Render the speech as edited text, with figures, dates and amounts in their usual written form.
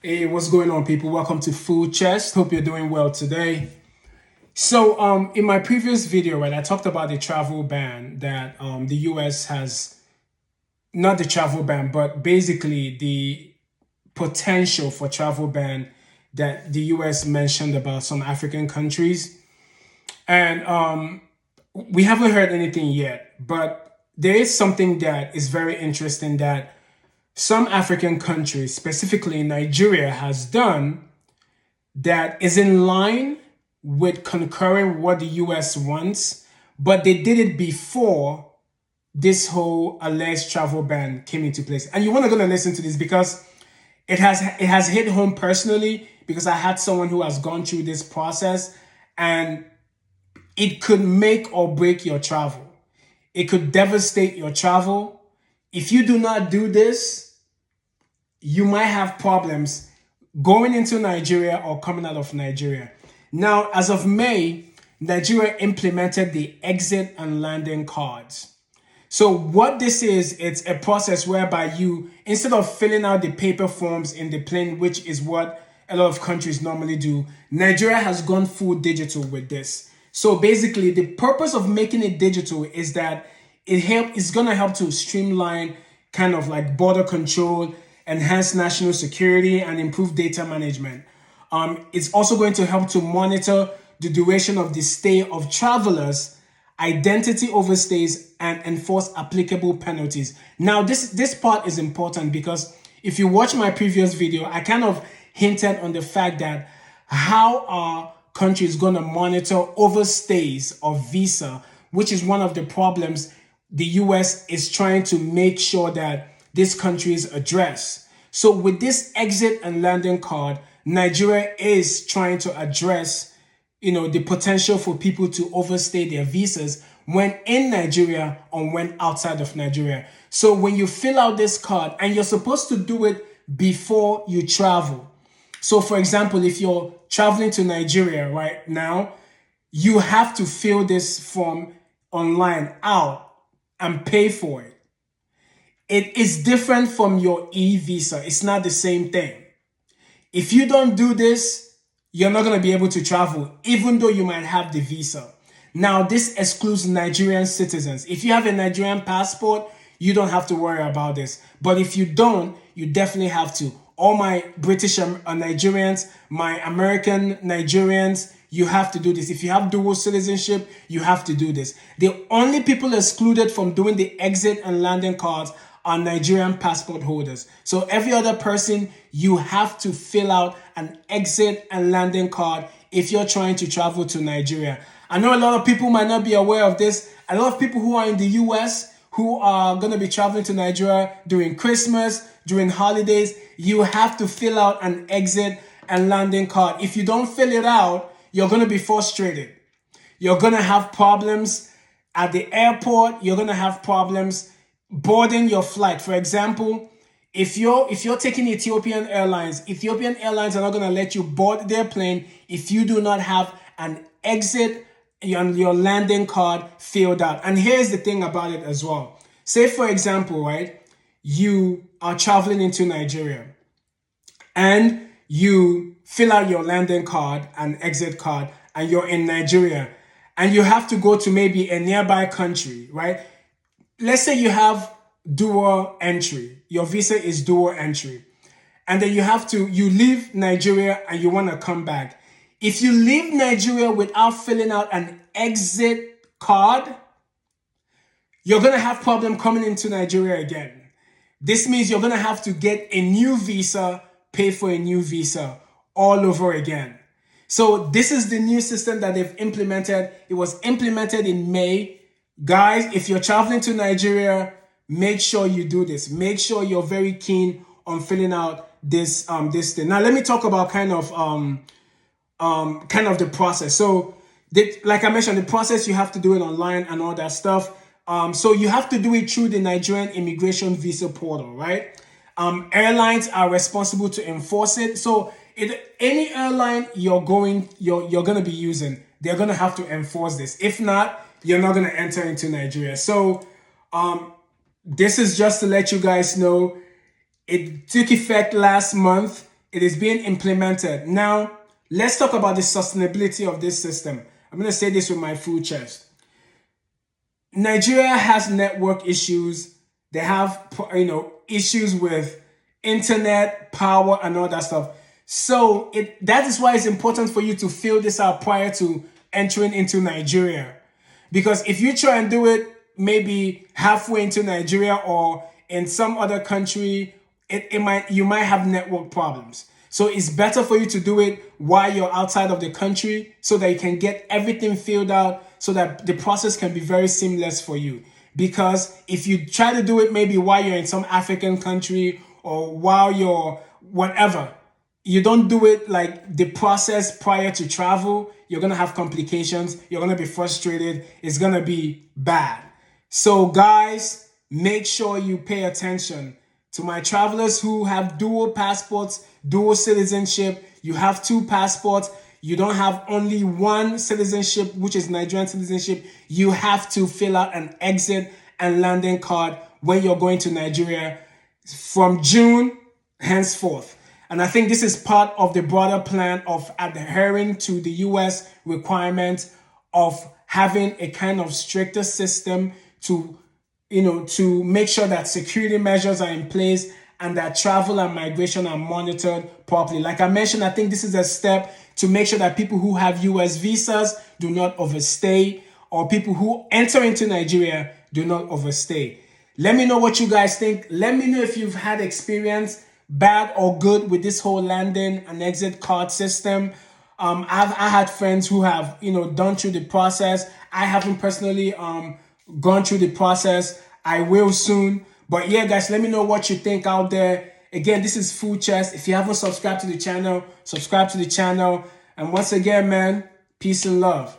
Hey, what's going on, people? Welcome to Food Chest. Hope you're doing well today. So, in my previous video, right, I talked about the travel ban that the U.S. has, not the travel ban, but basically the potential for travel ban that the U.S. mentioned about some African countries, and we haven't heard anything yet. But there is something that is very interesting that some African countries, specifically Nigeria, has done that is in line with concurring what the US wants, but they did it before this whole alleged travel ban came into place. And you want to go and listen to this because it has hit home personally because I had someone who has gone through this process and it could make or break your travel. It could devastate your travel. If you do not do this, you might have problems going into Nigeria or coming out of Nigeria. Now, as of May, Nigeria implemented the exit and landing cards. So what this is, it's a process whereby you, instead of filling out the paper forms in the plane, which is what a lot of countries normally do, Nigeria has gone full digital with this. So basically, the purpose of making it digital is that it's going to help to streamline kind of like border control, enhance national security, and improve data management. It's also going to help to monitor the duration of the stay of travelers, identity overstays, and enforce applicable penalties. Now, this part is important because if you watch my previous video, I kind of hinted on the fact that how our country is going to monitor overstays of visa, which is one of the problems the US is trying to make sure that this country is addressed. So with this exit and landing card, Nigeria is trying to address, the potential for people to overstay their visas when in Nigeria or when outside of Nigeria. So when you fill out this card, and you're supposed to do it before you travel. So for example, if you're traveling to Nigeria right now, you have to fill this form online out and pay for it. It is different from your e-visa. It's not the same thing. If you don't do this, you're not going to be able to travel, even though you might have the visa. Now, this excludes Nigerian citizens. If you have a Nigerian passport, you don't have to worry about this. But if you don't, you definitely have to. All my British Nigerians, my American Nigerians, you have to do this. If you have dual citizenship, you have to do this. The only people excluded from doing the exit and landing cards are Nigerian passport holders. So every other person, you have to fill out an exit and landing card if you're trying to travel to Nigeria. I know a lot of people might not be aware of this. A lot of people who are in the US who are going to be traveling to Nigeria during Christmas, during holidays, you have to fill out an exit and landing card. If you don't fill it out, you're going to be frustrated. You're going to have problems at the airport. You're going to have problems boarding your flight. For example, if you're taking Ethiopian Airlines are not going to let you board their plane if you do not have an exit and your landing card filled out. And here's the thing about it as well. Say, for example, right, you are traveling into Nigeria and you fill out your landing card and exit card and you're in Nigeria and you have to go to maybe a nearby country, right? Let's say you have dual entry. Your visa is dual entry. And then you leave Nigeria and you want to come back. If you leave Nigeria without filling out an exit card, you're going to have problem coming into Nigeria again. This means you're going to have to get a new visa, pay for a new visa all over again. So this is the new system that they've implemented. It was implemented in May. Guys, if you're traveling to Nigeria, make sure you do this. Make sure you're very keen on filling out this thing. Now, let me talk about kind of the process. So, like I mentioned, the process, you have to do it online and all that stuff. So you have to do it through the Nigerian Immigration Visa Portal, right? Airlines are responsible to enforce it. So any airline you're going to be using, they're going to have to enforce this. If not, you're not going to enter into Nigeria. So this is just to let you guys know, it took effect last month. It is being implemented. Now, let's talk about the sustainability of this system. I'm going to say this with my full chest. Nigeria has network issues. They have, issues with internet, power, and all that stuff. So that is why it's important for you to fill this out prior to entering into Nigeria. Because if you try and do it maybe halfway into Nigeria or in some other country, you might have network problems. So it's better for you to do it while you're outside of the country so that you can get everything filled out so that the process can be very seamless for you. Because if you try to do it maybe while you're in some African country or while you're whatever, you don't do it like the process prior to travel, you're going to have complications. You're going to be frustrated. It's going to be bad. So guys, make sure you pay attention. To my travelers who have dual passports, dual citizenship, you have 2 passports, you don't have only 1 citizenship, which is Nigerian citizenship, you have to fill out an exit and landing card when you're going to Nigeria from June henceforth. And I think this is part of the broader plan of adhering to the US requirement of having a kind of stricter system to make sure that security measures are in place and that travel and migration are monitored properly. Like I mentioned, I think this is a step to make sure that people who have US visas do not overstay, or people who enter into Nigeria do not overstay. Let me know what you guys think. Let me know if you've had experience, bad or good, with this whole landing and exit card system. I had friends who have, done through the process. I haven't personally gone through the process. I will soon. But yeah, guys, let me know what you think out there. Again, this is Food Chest. If you haven't subscribed to the channel, subscribe to the channel. And once again, man, peace and love.